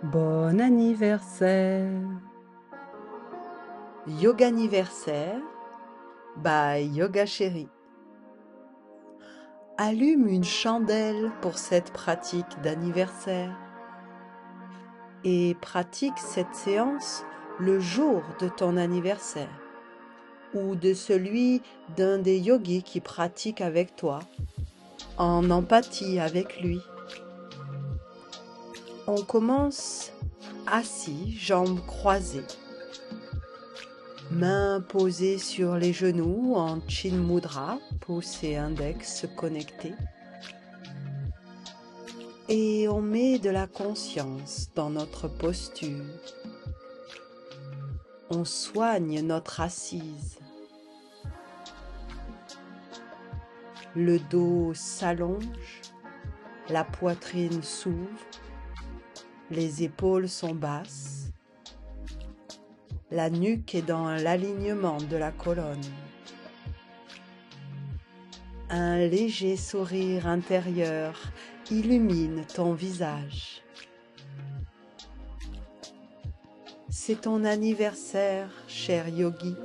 Bon anniversaire. Yoga anniversaire by Yoga Chérie. Allume une chandelle pour cette pratique d'anniversaire et pratique cette séance le jour de ton anniversaire ou de celui d'un des yogis qui pratique avec toi, en empathie avec lui. On commence assis, jambes croisées, mains posées sur les genoux en Chin Mudra, pouce et index connectés. Et on met de la conscience dans notre posture. On soigne notre assise. Le dos s'allonge, la poitrine s'ouvre, les épaules sont basses, la nuque est dans l'alignement de la colonne. Un léger sourire intérieur illumine ton visage. C'est ton anniversaire, cher yogi.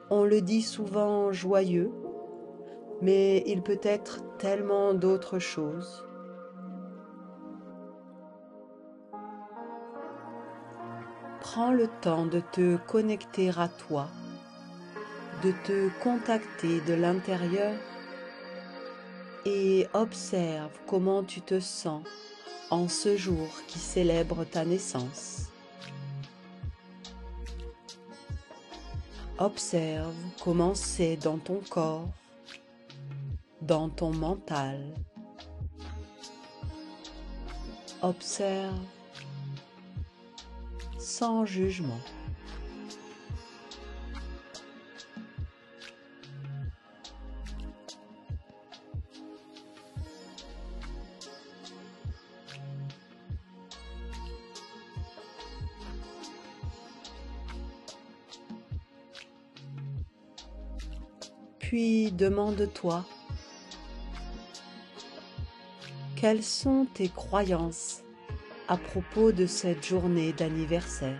On le dit souvent joyeux, mais il peut être tellement d'autres choses. Prends le temps de te connecter à toi, de te contacter de l'intérieur et observe comment tu te sens en ce jour qui célèbre ta naissance. Observe comment c'est dans ton corps, dans ton mental. Observe sans jugement. Puis demande-toi, quelles sont tes croyances à propos de cette journée d'anniversaire?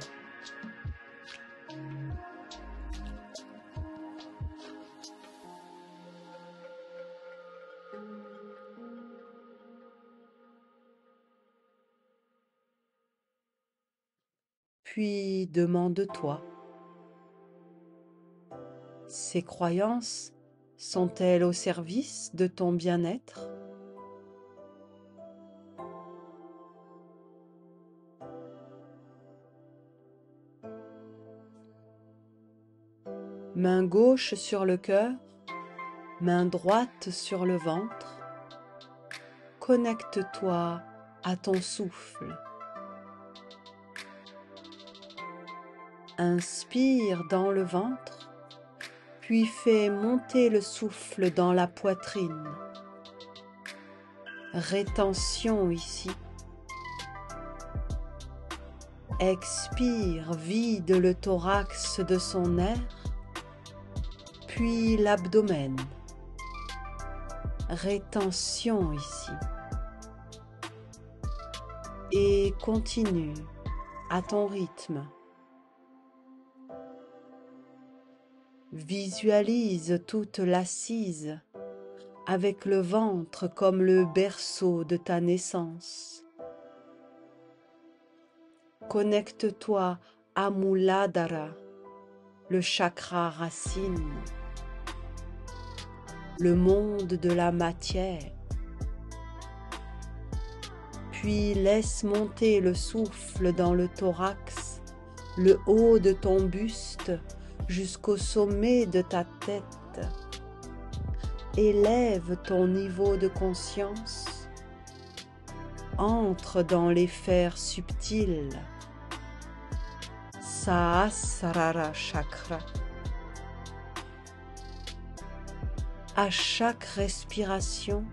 Puis demande-toi, ces croyances sont-elles au service de ton bien-être? Main gauche sur le cœur, main droite sur le ventre. Connecte-toi à ton souffle. Inspire dans le ventre, puis fais monter le souffle dans la poitrine. Rétention ici. Expire, vide le thorax de son air, puis l'abdomen. Rétention ici. Et continue à ton rythme. Visualise toute l'assise avec le ventre comme le berceau de ta naissance. Connecte-toi à Muladhara, le chakra racine, le monde de la matière. Puis laisse monter le souffle dans le thorax, le haut de ton buste jusqu'au sommet de ta tête. Élève ton niveau de conscience. Entre dans les sphères subtiles. Sahasrara chakra. À chaque respiration,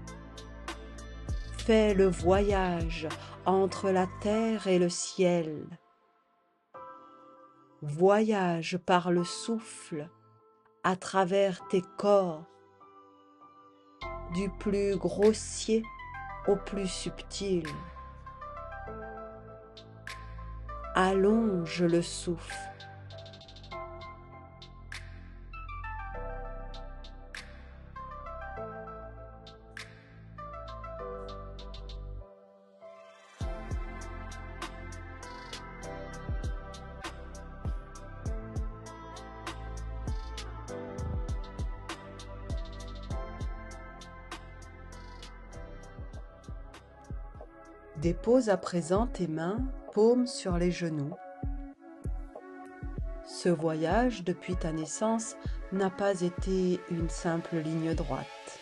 fais le voyage entre la terre et le ciel. Voyage par le souffle à travers tes corps, du plus grossier au plus subtil. Allonge le souffle. Dépose à présent tes mains, paumes sur les genoux. Ce voyage depuis ta naissance n'a pas été une simple ligne droite.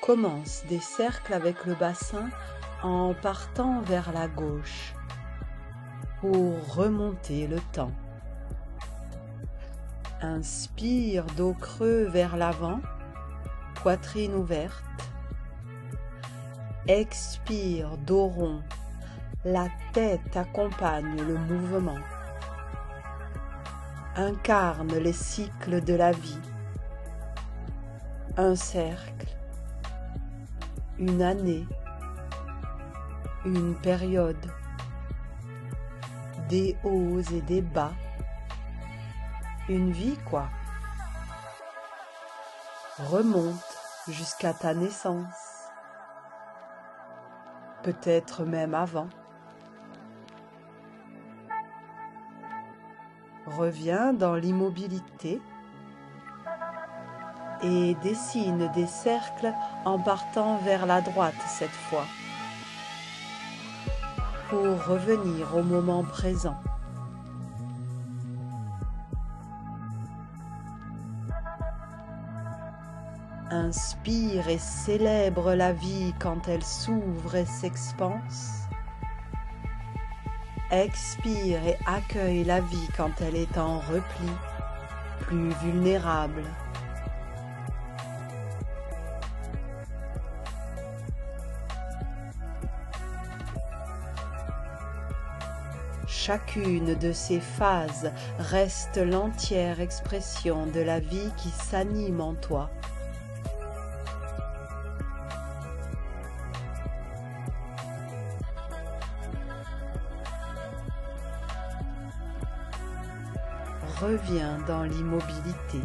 Commence des cercles avec le bassin en partant vers la gauche pour remonter le temps. Inspire dos creux vers l'avant, poitrine ouverte. Expire, dos rond, la tête accompagne le mouvement. Incarne les cycles de la vie. Un cercle, une année, une période, des hauts et des bas, une vie quoi. Remonte jusqu'à ta naissance. Peut-être même avant. Reviens dans l'immobilité et dessine des cercles en partant vers la droite cette fois, pour revenir au moment présent. Inspire et célèbre la vie quand elle s'ouvre et s'expanse. Expire et accueille la vie quand elle est en repli, plus vulnérable. Chacune de ces phases reste l'entière expression de la vie qui s'anime en toi. Reviens dans l'immobilité.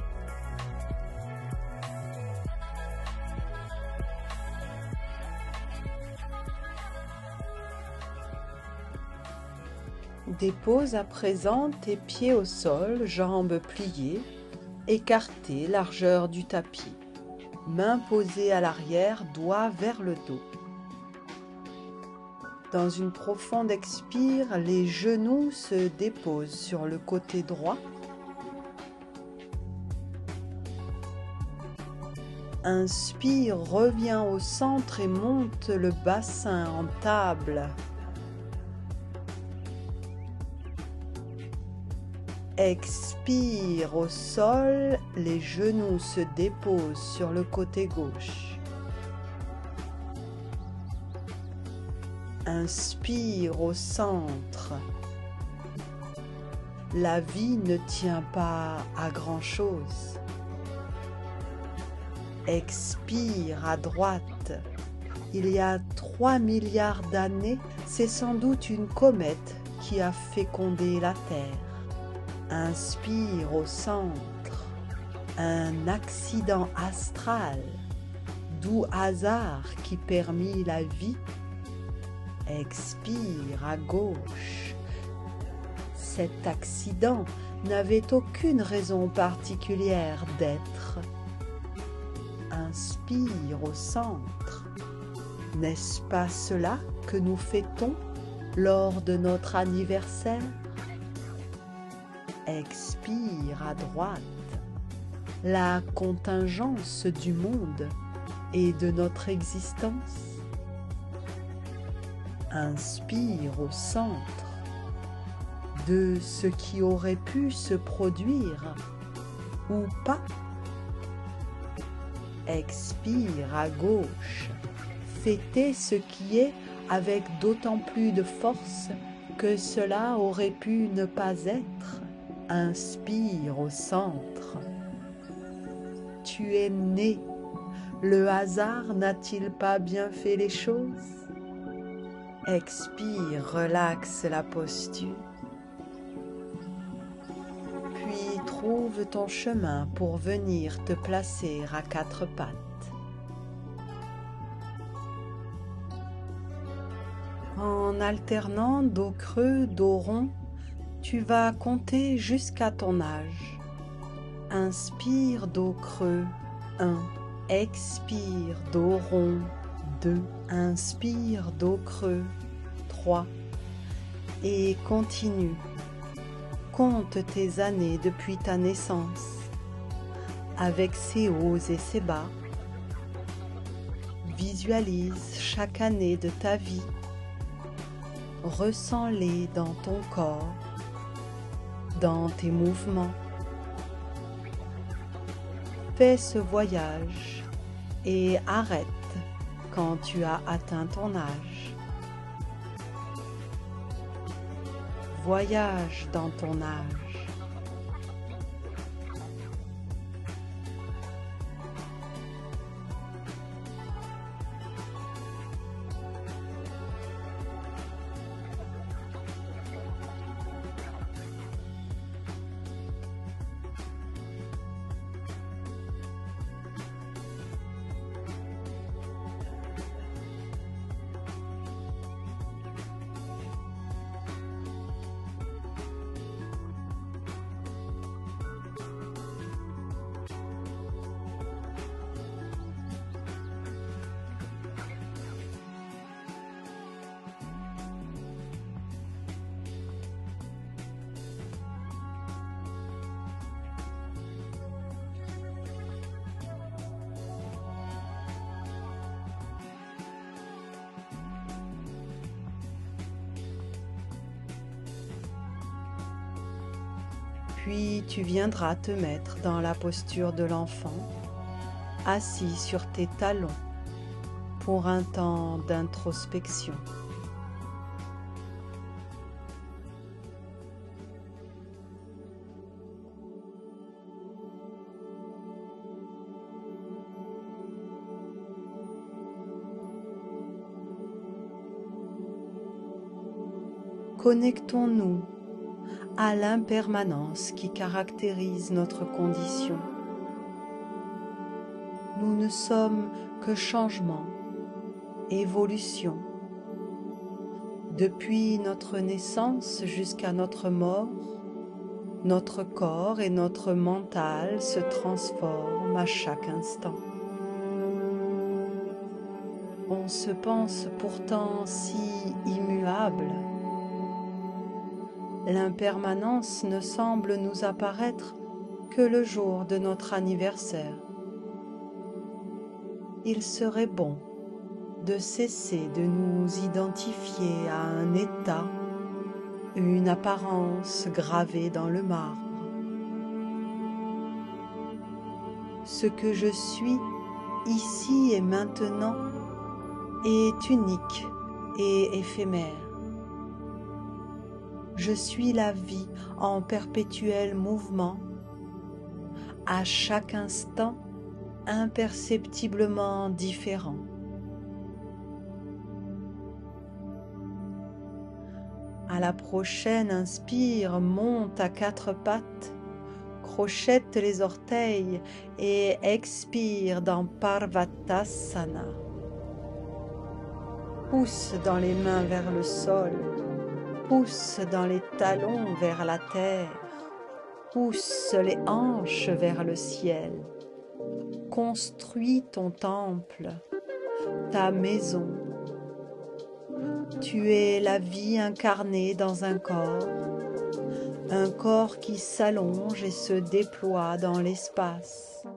Dépose à présent tes pieds au sol, jambes pliées, écartées, largeur du tapis. Mains posées à l'arrière, doigts vers le dos. Dans une profonde expire, les genoux se déposent sur le côté droit. Inspire, reviens au centre et monte le bassin en table. Expire au sol, les genoux se déposent sur le côté gauche. Inspire au centre. La vie ne tient pas à grand-chose. Expire à droite. Il y a 3 milliards d'années, c'est sans doute une comète qui a fécondé la Terre. Inspire au centre. Un accident astral, doux hasard qui permit la vie. Expire à gauche. Cet accident n'avait aucune raison particulière d'être. Inspire au centre. N'est-ce pas cela que nous fêtons lors de notre anniversaire? Expire à droite. La contingence du monde et de notre existence. Inspire au centre. De ce qui aurait pu se produire ou pas. Expire à gauche. Fêtez ce qui est avec d'autant plus de force que cela aurait pu ne pas être. Inspire au centre. Tu es né. Le hasard n'a-t-il pas bien fait les choses? Expire, relaxe la posture. Puis trouve ton chemin pour venir te placer à quatre pattes. En alternant dos creux, dos rond, tu vas compter jusqu'à ton âge. Inspire, dos creux, 1. Expire, dos rond, 2. Inspire, dos creux, 3. Et continue. Compte tes années depuis ta naissance, avec ses hauts et ses bas. Visualise chaque année de ta vie. Ressens-les dans ton corps, dans tes mouvements. Fais ce voyage et arrête quand tu as atteint ton âge. Voyage dans ton âge. Puis tu viendras te mettre dans la posture de l'enfant, assis sur tes talons, pour un temps d'introspection. Connectons-nous à l'impermanence qui caractérise notre condition. Nous ne sommes que changement, évolution. Depuis notre naissance jusqu'à notre mort, notre corps et notre mental se transforment à chaque instant. On se pense pourtant si immuable. L'impermanence ne semble nous apparaître que le jour de notre anniversaire. Il serait bon de cesser de nous identifier à un état, une apparence gravée dans le marbre. Ce que je suis ici et maintenant est unique et éphémère. Je suis la vie en perpétuel mouvement, à chaque instant imperceptiblement différent. À la prochaine inspire, monte à quatre pattes, crochette les orteils et expire dans Parvattasana. Pousse dans les mains vers le sol. Pousse dans les talons vers la terre, pousse les hanches vers le ciel. Construis ton temple, ta maison. Tu es la vie incarnée dans un corps qui s'allonge et se déploie dans l'espace.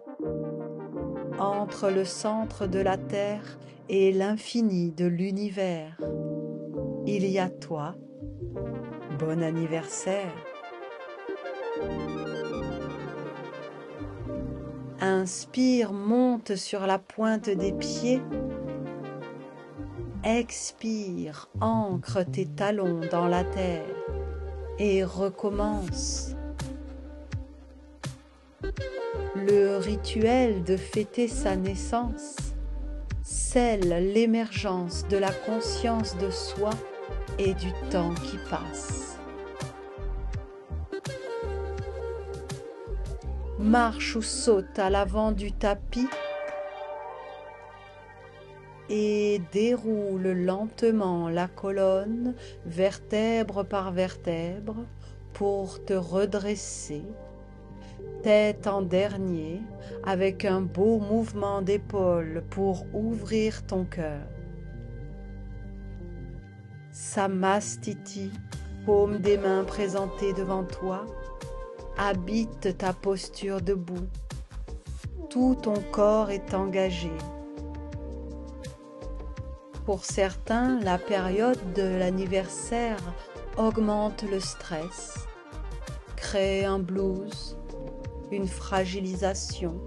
Entre le centre de la terre et l'infini de l'univers, il y a toi. Bon anniversaire. Inspire, monte sur la pointe des pieds. Expire, ancre tes talons dans la terre et recommence. Le rituel de fêter sa naissance, scelle l'émergence de la conscience de soi et du temps qui passe. Marche ou saute à l'avant du tapis et déroule lentement la colonne, vertèbre par vertèbre, pour te redresser, tête en dernier, avec un beau mouvement d'épaule pour ouvrir ton cœur. Samastiti, paume des mains présentées devant toi, habite ta posture debout. Tout ton corps est engagé. Pour certains, la période de l'anniversaire augmente le stress, crée un blues, une fragilisation.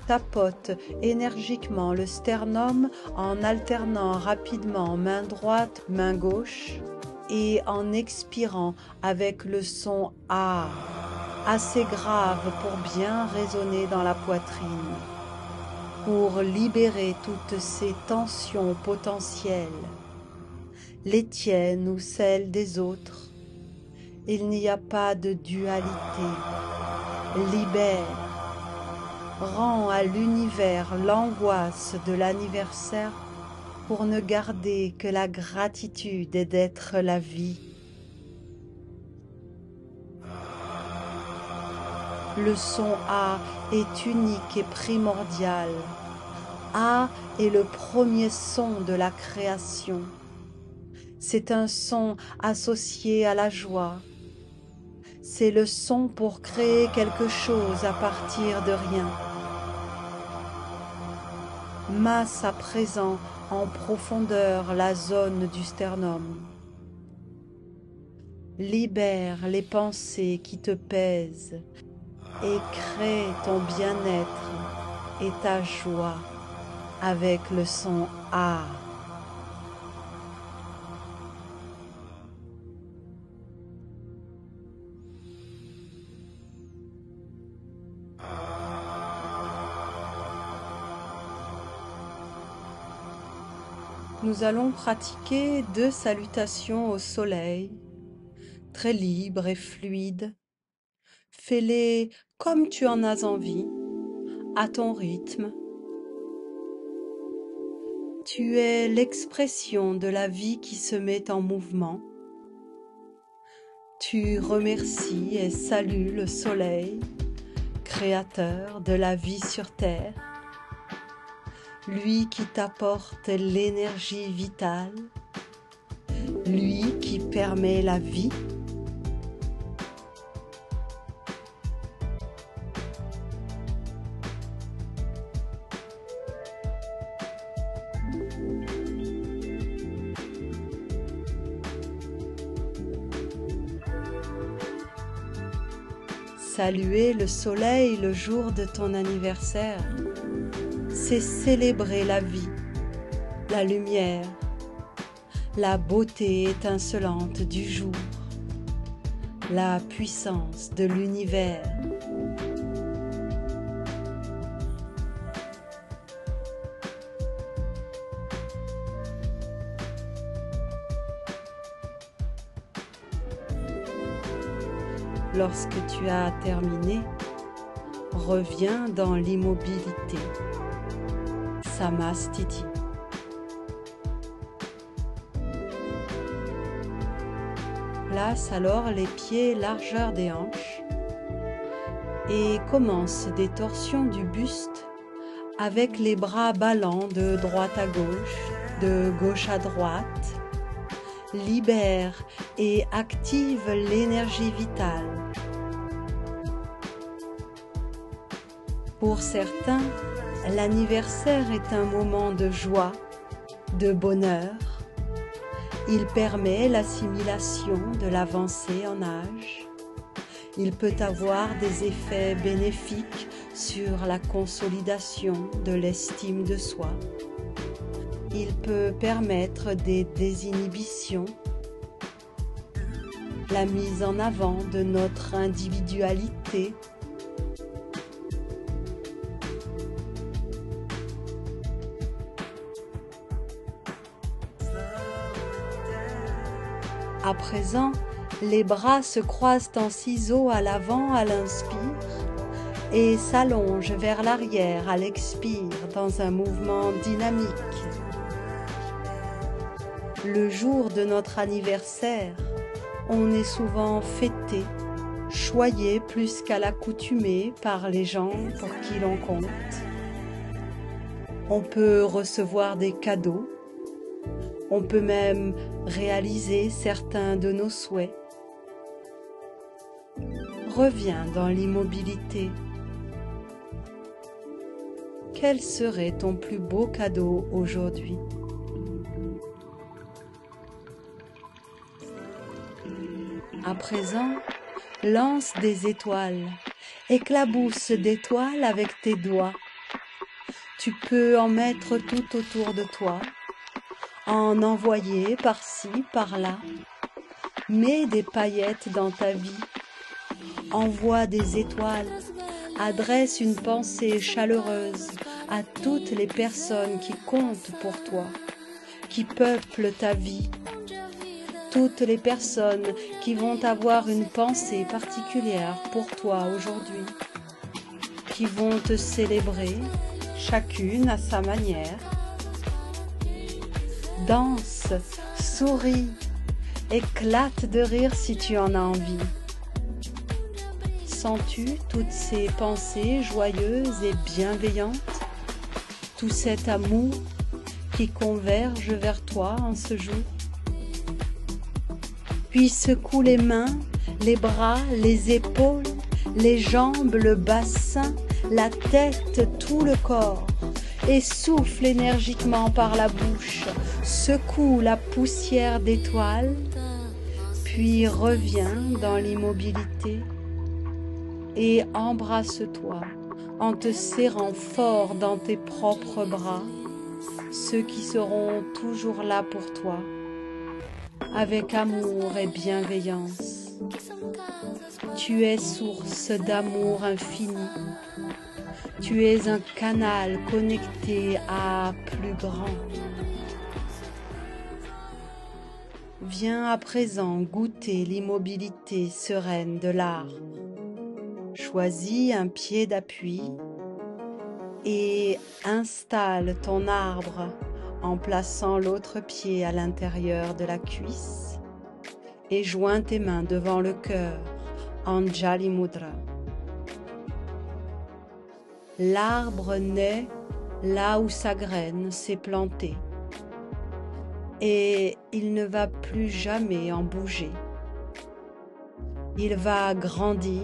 Tapote énergiquement le sternum en alternant rapidement main droite, main gauche et en expirant avec le son « A » assez grave pour bien résonner dans la poitrine, pour libérer toutes ces tensions potentielles, les tiennes ou celles des autres. Il n'y a pas de dualité. Libère. Rends à l'univers l'angoisse de l'anniversaire pour ne garder que la gratitude d'être la vie. Le son A est unique et primordial. A est le premier son de la création. C'est un son associé à la joie. C'est le son pour créer quelque chose à partir de rien. Masse à présent en profondeur la zone du sternum. Libère les pensées qui te pèsent et crée ton bien-être et ta joie avec le son A. Nous allons pratiquer 2 salutations au soleil, très libres et fluides. Fais-les comme tu en as envie, à ton rythme. Tu es l'expression de la vie qui se met en mouvement. Tu remercies et salues le soleil, créateur de la vie sur terre. Lui qui t'apporte l'énergie vitale, lui qui permet la vie. Saluer le soleil le jour de ton anniversaire, c'est célébrer la vie, la lumière, la beauté étincelante du jour, la puissance de l'univers. Lorsque tu as terminé, reviens dans l'immobilité. Samastiti. Place alors les pieds largeur des hanches et commence des torsions du buste avec les bras ballants de droite à gauche, de gauche à droite. Libère et active l'énergie vitale. Pour certains, l'anniversaire est un moment de joie, de bonheur. Il permet l'assimilation de l'avancée en âge. Il peut avoir des effets bénéfiques sur la consolidation de l'estime de soi. Il peut permettre des désinhibitions, la mise en avant de notre individualité. À présent, les bras se croisent en ciseaux à l'avant à l'inspire et s'allongent vers l'arrière à l'expire dans un mouvement dynamique. Le jour de notre anniversaire, on est souvent fêté, choyé plus qu'à l'accoutumée par les gens pour qui l'on compte. On peut recevoir des cadeaux, on peut même réaliser certains de nos souhaits. Reviens dans l'immobilité. Quel serait ton plus beau cadeau aujourd'hui? À présent, lance des étoiles, éclabousse d'étoiles avec tes doigts. Tu peux en mettre tout autour de toi, en envoyer par-ci, par-là. Mets des paillettes dans ta vie, envoie des étoiles, adresse une pensée chaleureuse à toutes les personnes qui comptent pour toi, qui peuplent ta vie. Toutes les personnes qui vont avoir une pensée particulière pour toi aujourd'hui, qui vont te célébrer, chacune à sa manière. Danse, souris, éclate de rire si tu en as envie. Sens-tu toutes ces pensées joyeuses et bienveillantes, tout cet amour qui converge vers toi en ce jour? Puis secoue les mains, les bras, les épaules, les jambes, le bassin, la tête, tout le corps, et souffle énergiquement par la bouche, secoue la poussière d'étoiles, puis reviens dans l'immobilité et embrasse-toi en te serrant fort dans tes propres bras, ceux qui seront toujours là pour toi, avec amour et bienveillance. Tu es source d'amour infini. Tu es un canal connecté à plus grand. Viens à présent goûter l'immobilité sereine de l'arbre. Choisis un pied d'appui et installe ton arbre en plaçant l'autre pied à l'intérieur de la cuisse et joins tes mains devant le cœur, Anjali Mudra. L'arbre naît là où sa graine s'est plantée et il ne va plus jamais en bouger. Il va grandir,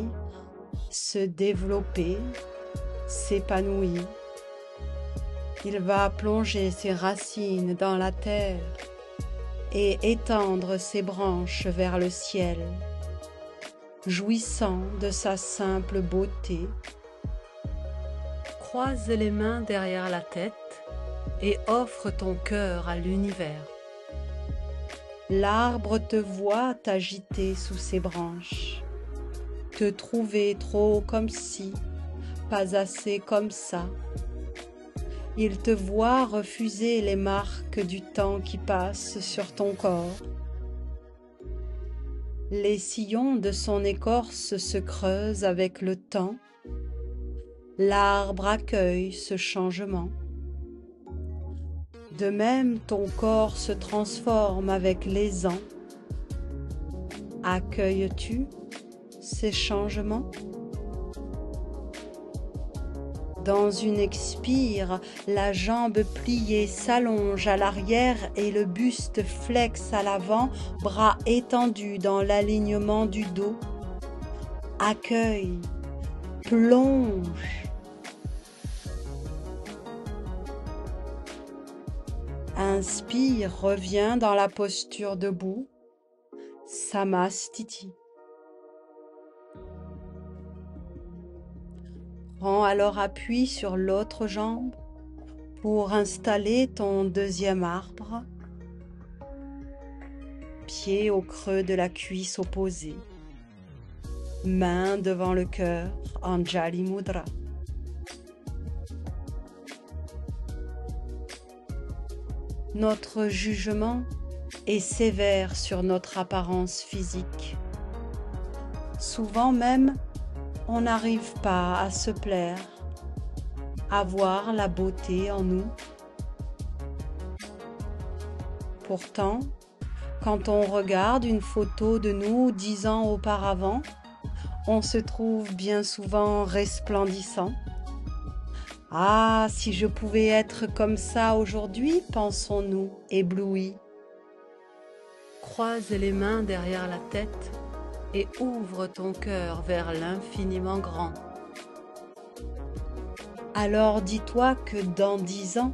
se développer, s'épanouir. Il va plonger ses racines dans la terre et étendre ses branches vers le ciel, jouissant de sa simple beauté. Croise les mains derrière la tête et offre ton cœur à l'univers. L'arbre te voit t'agiter sous ses branches, te trouver trop comme ci, pas assez comme ça. Il te voit refuser les marques du temps qui passe sur ton corps. Les sillons de son écorce se creusent avec le temps. L'arbre accueille ce changement. De même, ton corps se transforme avec les ans. Accueilles-tu ces changements? Dans une expire, la jambe pliée s'allonge à l'arrière et le buste flexe à l'avant, bras étendus dans l'alignement du dos. Accueille, plonge. Inspire, reviens dans la posture debout, Samastiti. Prends alors appui sur l'autre jambe pour installer ton deuxième arbre, pied au creux de la cuisse opposée, main devant le cœur, Anjali Mudra. Notre jugement et sévère sur notre apparence physique. Souvent même, on n'arrive pas à se plaire, à voir la beauté en nous. Pourtant, quand on regarde une photo de nous 10 ans auparavant, on se trouve bien souvent resplendissant. Ah, si je pouvais être comme ça aujourd'hui, pensons-nous, éblouis. Croise les mains derrière la tête et ouvre ton cœur vers l'infiniment grand. Alors dis-toi que dans 10 ans,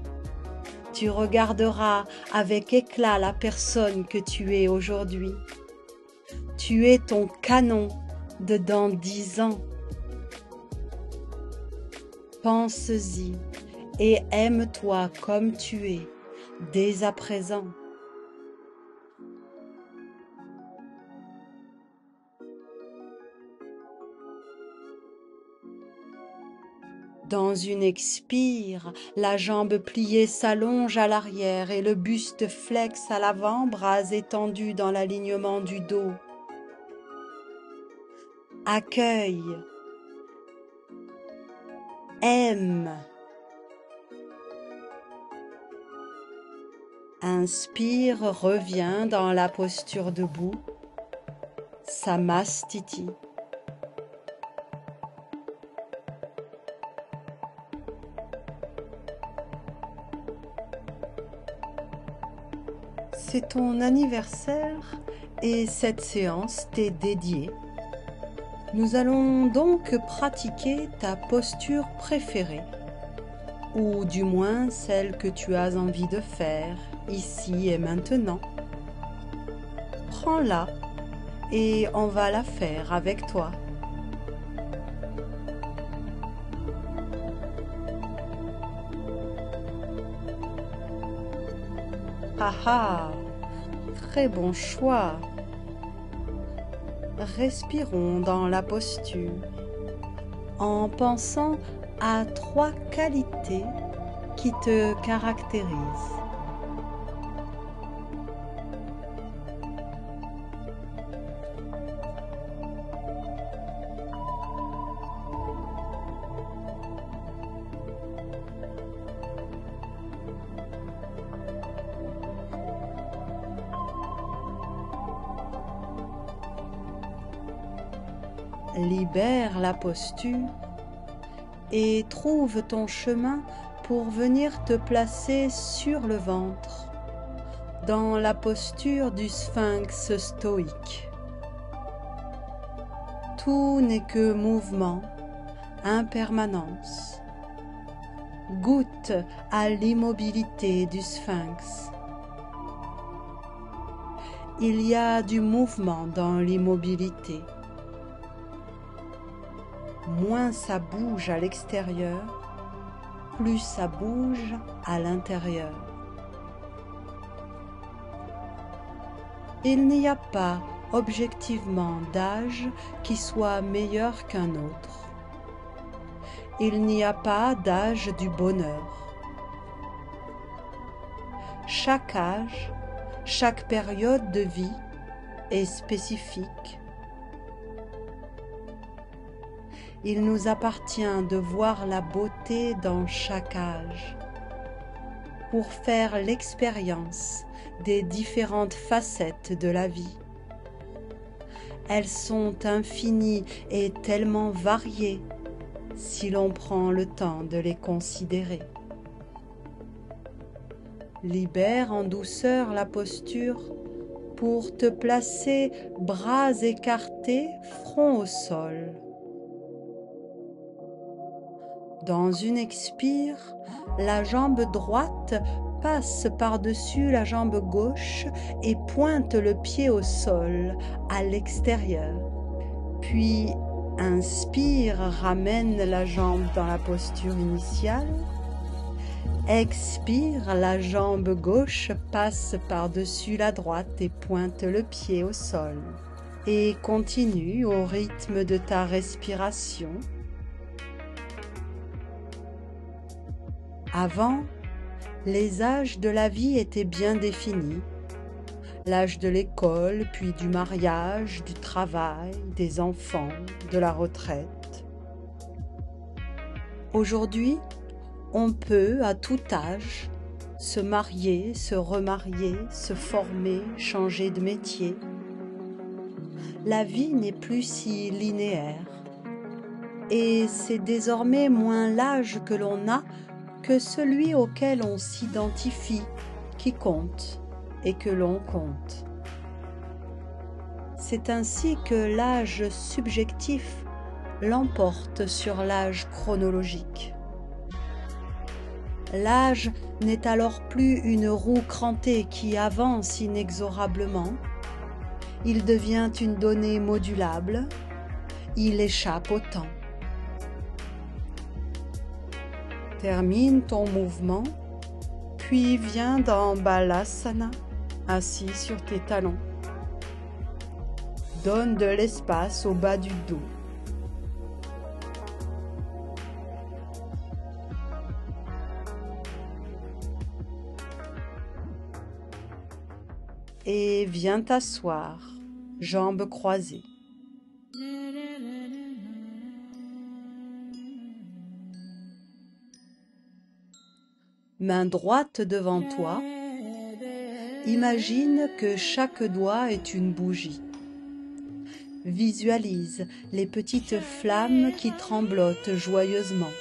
tu regarderas avec éclat la personne que tu es aujourd'hui. Tu es ton canon de dans 10 ans. Pense-y et aime-toi comme tu es dès à présent. Dans une expire, la jambe pliée s'allonge à l'arrière et le buste flexe à l'avant, bras étendus dans l'alignement du dos. Accueille, aime. Inspire, reviens dans la posture debout, Samastiti. C'est ton anniversaire et cette séance t'est dédiée. Nous allons donc pratiquer ta posture préférée, ou du moins celle que tu as envie de faire ici et maintenant. Prends-la et on va la faire avec toi. Ah ah, très bon choix. Respirons dans la posture en pensant à 3 qualités qui te caractérisent. Libère la posture et trouve ton chemin pour venir te placer sur le ventre, dans la posture du sphinx stoïque. Tout n'est que mouvement, impermanence. Goûte à l'immobilité du sphinx. Il y a du mouvement dans l'immobilité. Moins ça bouge à l'extérieur, plus ça bouge à l'intérieur. Il n'y a pas objectivement d'âge qui soit meilleur qu'un autre. Il n'y a pas d'âge du bonheur. Chaque âge, chaque période de vie est spécifique. Il nous appartient de voir la beauté dans chaque âge, pour faire l'expérience des différentes facettes de la vie. Elles sont infinies et tellement variées si l'on prend le temps de les considérer. Libère en douceur la posture pour te placer bras écartés, front au sol. Dans une expire, la jambe droite passe par-dessus la jambe gauche et pointe le pied au sol, à l'extérieur. Puis, inspire, ramène la jambe dans la posture initiale. Expire, la jambe gauche passe par-dessus la droite et pointe le pied au sol. Et continue au rythme de ta respiration. Avant, les âges de la vie étaient bien définis. l'âge de l'école, puis du mariage, du travail, des enfants, de la retraite. Aujourd'hui, on peut, à tout âge, se marier, se remarier, se former, changer de métier. La vie n'est plus si linéaire. Et c'est désormais moins l'âge que l'on a que celui auquel on s'identifie, qui compte et que l'on compte. C'est ainsi que l'âge subjectif l'emporte sur l'âge chronologique. L'âge n'est alors plus une roue crantée qui avance inexorablement. Il devient une donnée modulable. Il échappe au temps. Termine ton mouvement, puis viens dans Balasana, assis sur tes talons. Donne de l'espace au bas du dos. Et viens t'asseoir, jambes croisées. Main droite devant toi, imagine que chaque doigt est une bougie. Visualise les petites flammes qui tremblotent joyeusement.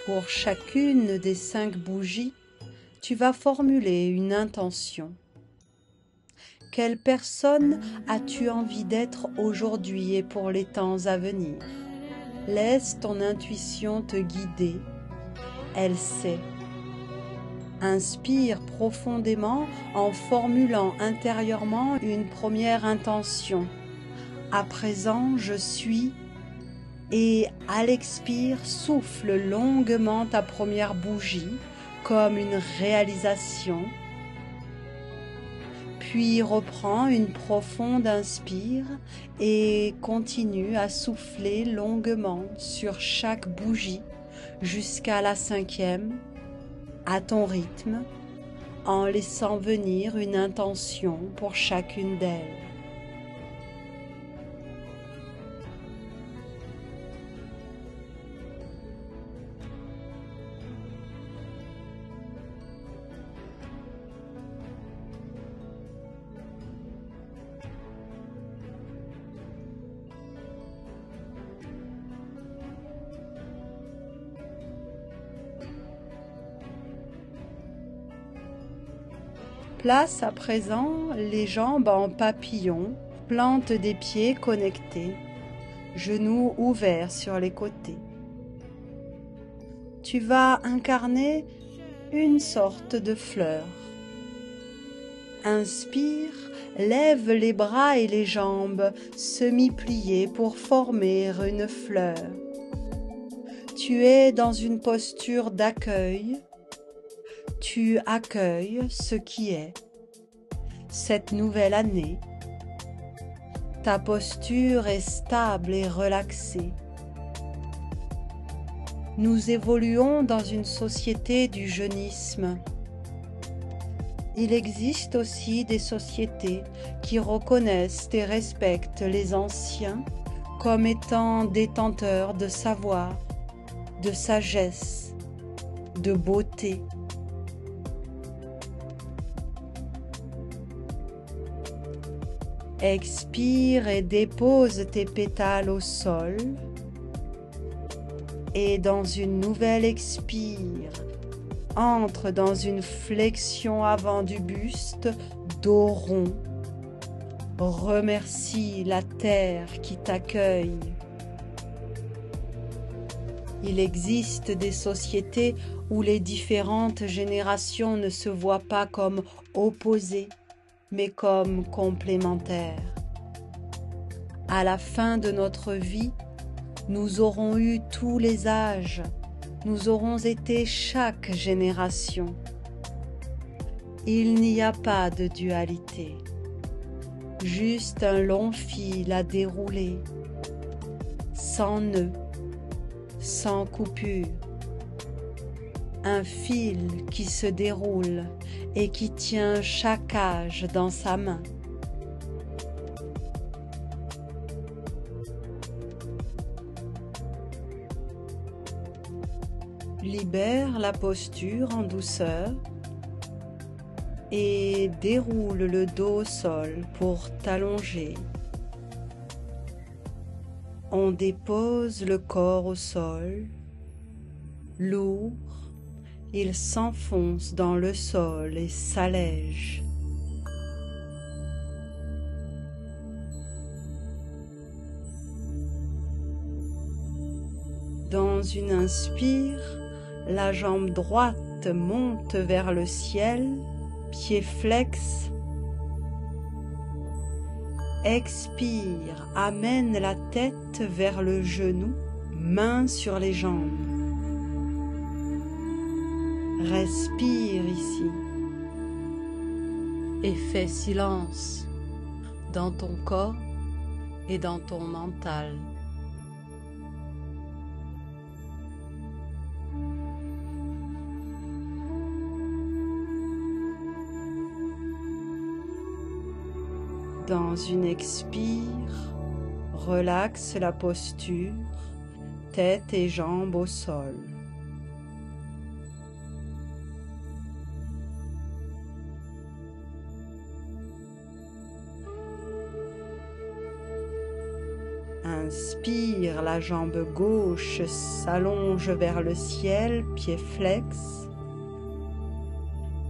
Pour chacune des 5 bougies, tu vas formuler une intention. Quelle personne as-tu envie d'être aujourd'hui et pour les temps à venir? Laisse ton intuition te guider. Elle sait. Inspire profondément en formulant intérieurement une première intention. À présent, je suis. Et à l'expire, souffle longuement ta première bougie comme une réalisation. Puis reprends une profonde inspire et continue à souffler longuement sur chaque bougie jusqu'à la 5e, à ton rythme, en laissant venir une intention pour chacune d'elles. Place à présent les jambes en papillon, plante des pieds connectés, genoux ouverts sur les côtés. Tu vas incarner une sorte de fleur. Inspire, lève les bras et les jambes semi-pliés pour former une fleur. Tu es dans une posture d'accueil. Tu accueilles ce qui est, cette nouvelle année. Ta posture est stable et relaxée. Nous évoluons dans une société du jeunisme. Il existe aussi des sociétés qui reconnaissent et respectent les anciens comme étant détenteurs de savoir, de sagesse, de beauté. Expire et dépose tes pétales au sol. Et dans une nouvelle expire, entre dans une flexion avant du buste, dos rond. Remercie la terre qui t'accueille. Il existe des sociétés où les différentes générations ne se voient pas comme opposées, mais comme complémentaires. À la fin de notre vie, nous aurons eu tous les âges, nous aurons été chaque génération. Il n'y a pas de dualité, juste un long fil à dérouler, sans nœud, sans coupure. un fil qui se déroule et qui tient chaque âge dans sa main. Libère la posture en douceur et déroule le dos au sol pour t'allonger. On dépose le corps au sol, lourd, il s'enfonce dans le sol et s'allège. Dans une inspire, la jambe droite monte vers le ciel, pied flex. Expire, amène la tête vers le genou, main sur les jambes. Respire ici et fais silence dans ton corps et dans ton mental. Dans une expire, relaxe la posture, tête et jambes au sol. Inspire, la jambe gauche s'allonge vers le ciel, pied flex.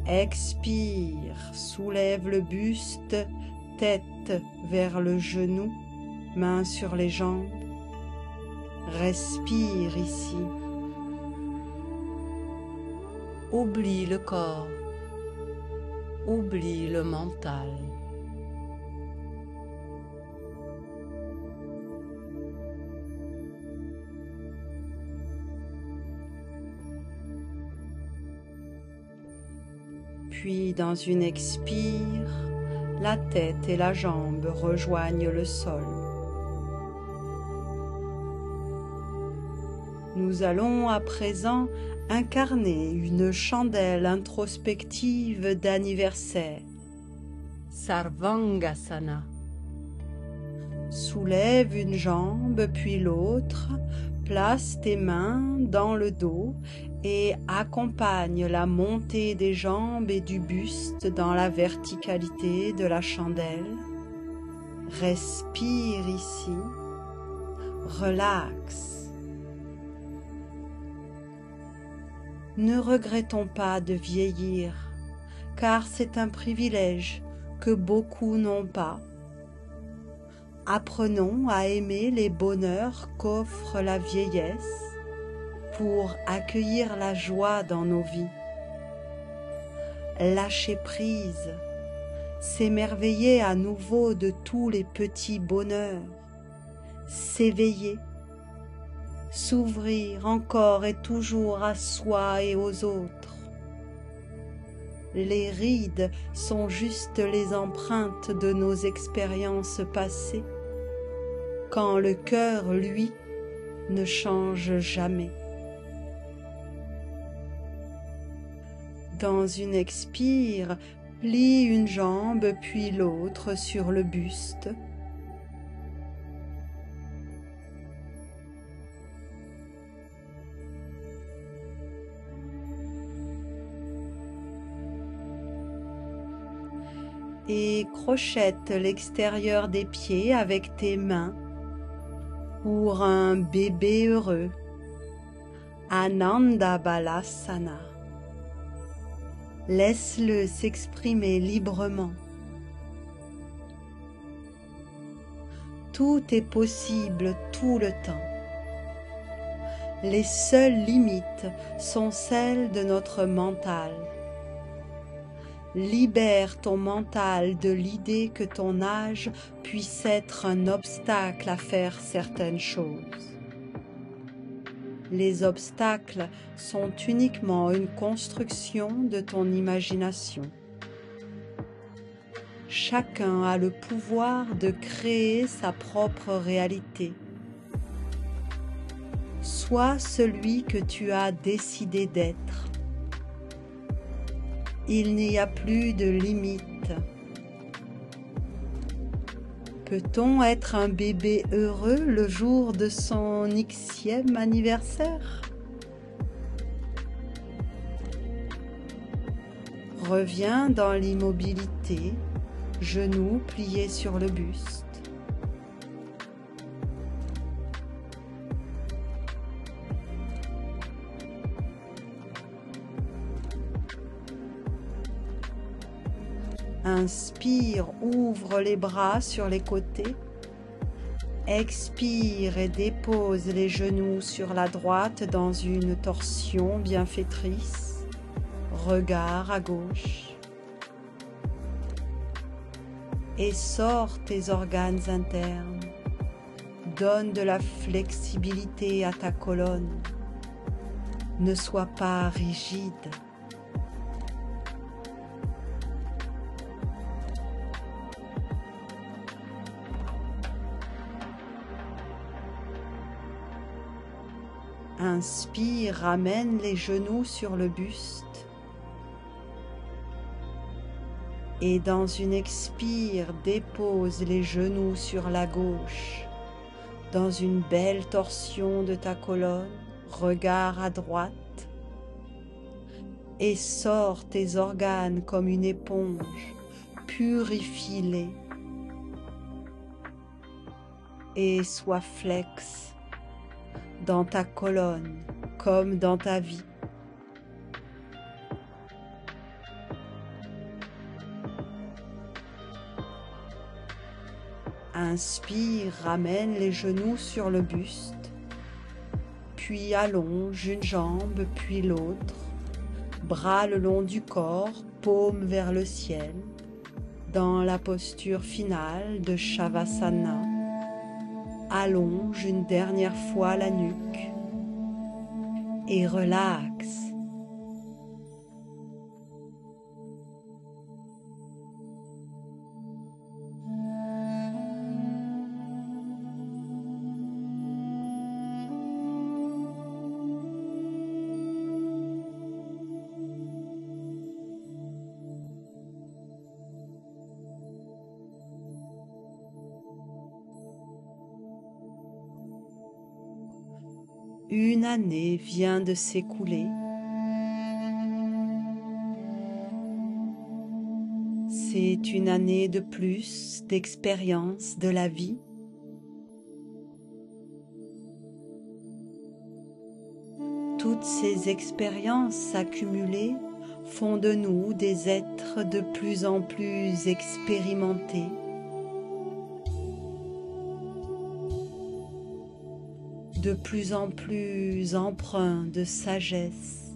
Expire, soulève le buste, tête vers le genou, main sur les jambes. Respire ici. Oublie le corps, oublie le mental. Puis dans une expire, la tête et la jambe rejoignent le sol. Nous allons à présent incarner une chandelle introspective d'anniversaire. Sarvangasana. Soulève une jambe puis l'autre, place tes mains dans le dos et accompagne la montée des jambes et du buste dans la verticalité de la chandelle. Respire ici, relaxe. Ne regrettons pas de vieillir, car c'est un privilège que beaucoup n'ont pas. Apprenons à aimer les bonheurs qu'offre la vieillesse pour accueillir la joie dans nos vies. Lâcher prise, s'émerveiller à nouveau de tous les petits bonheurs, s'éveiller, s'ouvrir encore et toujours à soi et aux autres. Les rides sont juste les empreintes de nos expériences passées, quand le cœur, lui, ne change jamais. Dans une expire, plie une jambe puis l'autre sur le buste. Et crochette l'extérieur des pieds avec tes mains pour un bébé heureux. Ananda Balasana. Laisse-le s'exprimer librement. Tout est possible tout le temps. Les seules limites sont celles de notre mental. Libère ton mental de l'idée que ton âge puisse être un obstacle à faire certaines choses. Les obstacles sont uniquement une construction de ton imagination. Chacun a le pouvoir de créer sa propre réalité. Sois celui que tu as décidé d'être. Il n'y a plus de limite. Peut-on être un bébé heureux le jour de son Xème anniversaire? Reviens dans l'immobilité, genoux pliés sur le buste. Inspire, ouvre les bras sur les côtés. Expire et dépose les genoux sur la droite dans une torsion bienfaitrice. Regard à gauche. Et sors tes organes internes. Donne de la flexibilité à ta colonne. Ne sois pas rigide. Inspire, ramène les genoux sur le buste. Et dans une expire, dépose les genoux sur la gauche. Dans une belle torsion de ta colonne, regard à droite. Et sors tes organes comme une éponge, purifie-les. Et sois flex dans ta colonne comme dans ta vie. Inspire, ramène les genoux sur le buste, puis allonge une jambe, puis l'autre, bras le long du corps, paume vers le ciel, dans la posture finale de Shavasana. Allonge une dernière fois la nuque et relaxe. Une année vient de s'écouler. C'est une année de plus d'expérience de la vie. Toutes ces expériences accumulées font de nous des êtres de plus en plus expérimentés. De plus en plus empreint de sagesse,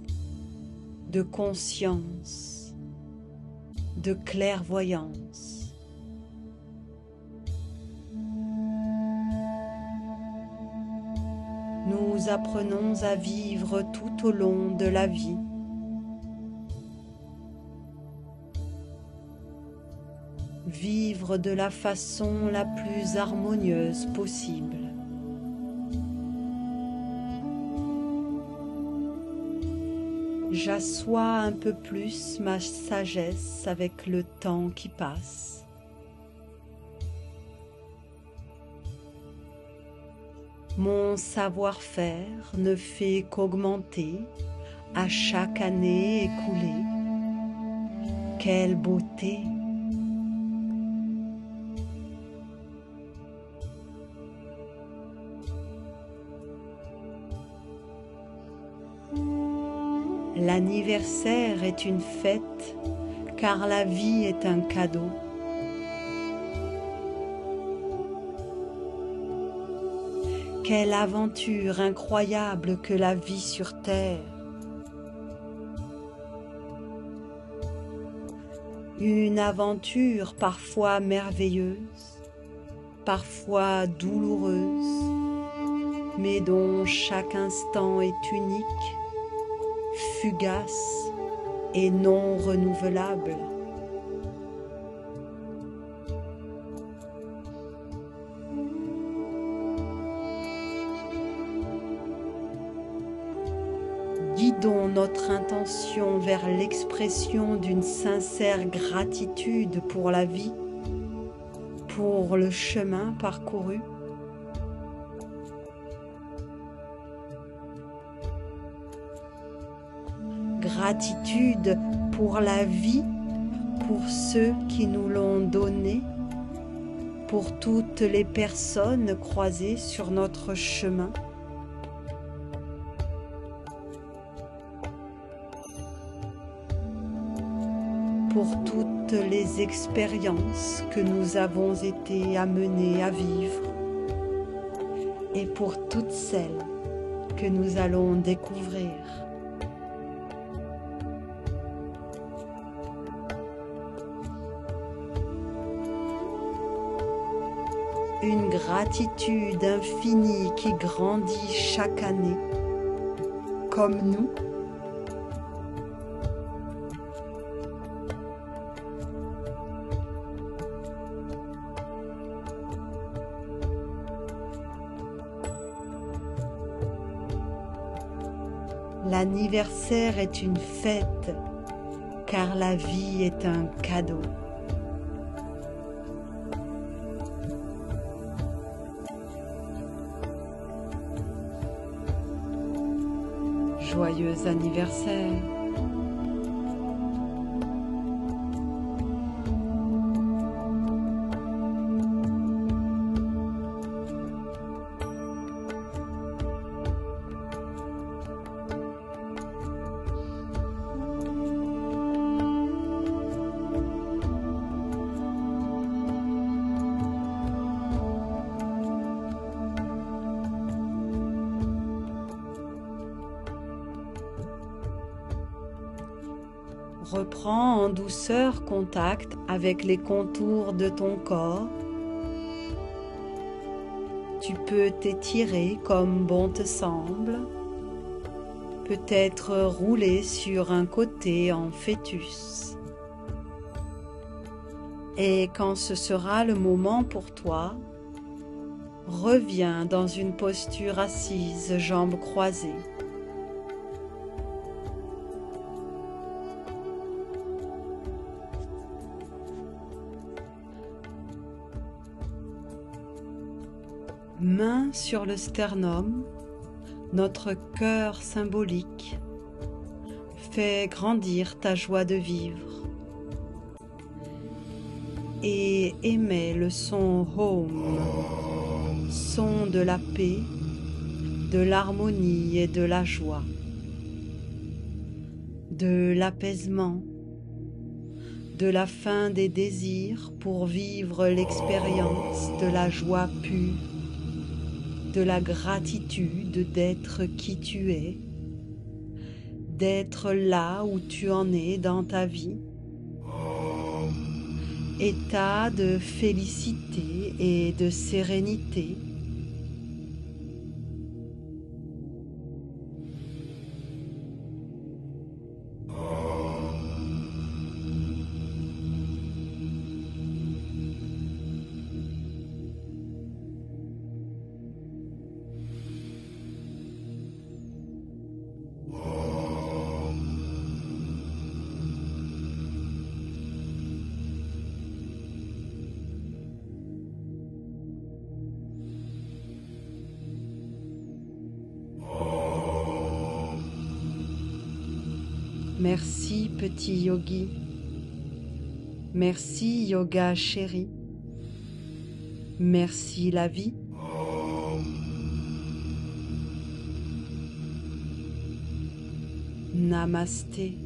de conscience, de clairvoyance. Nous apprenons à vivre tout au long de la vie. Vivre de la façon la plus harmonieuse possible. J'assois un peu plus ma sagesse avec le temps qui passe. Mon savoir-faire ne fait qu'augmenter à chaque année écoulée. Quelle beauté! L'anniversaire est une fête, car la vie est un cadeau. Quelle aventure incroyable que la vie sur terre! Une aventure parfois merveilleuse, parfois douloureuse, mais dont chaque instant est unique, fugace et non renouvelable. Guidons notre intention vers l'expression d'une sincère gratitude pour la vie, pour le chemin parcouru. Gratitude pour la vie, pour ceux qui nous l'ont donnée, pour toutes les personnes croisées sur notre chemin. Pour toutes les expériences que nous avons été amenés à vivre et pour toutes celles que nous allons découvrir. Une gratitude infinie qui grandit chaque année, comme nous. L'anniversaire est une fête, car la vie est un cadeau. Joyeux anniversaire! Reprends en douceur contact avec les contours de ton corps. Tu peux t'étirer comme bon te semble, peut-être rouler sur un côté en fœtus. Et quand ce sera le moment pour toi, reviens dans une posture assise, jambes croisées. Main sur le sternum, notre cœur symbolique. Fais grandir ta joie de vivre. Et émets le son Home, son de la paix, de l'harmonie et de la joie, de l'apaisement, de la fin des désirs pour vivre l'expérience de la joie pure, de la gratitude d'être qui tu es, d'être là où tu en es dans ta vie, état de félicité et de sérénité. Merci petit yogi, merci yoga chéri, merci la vie. Namasté.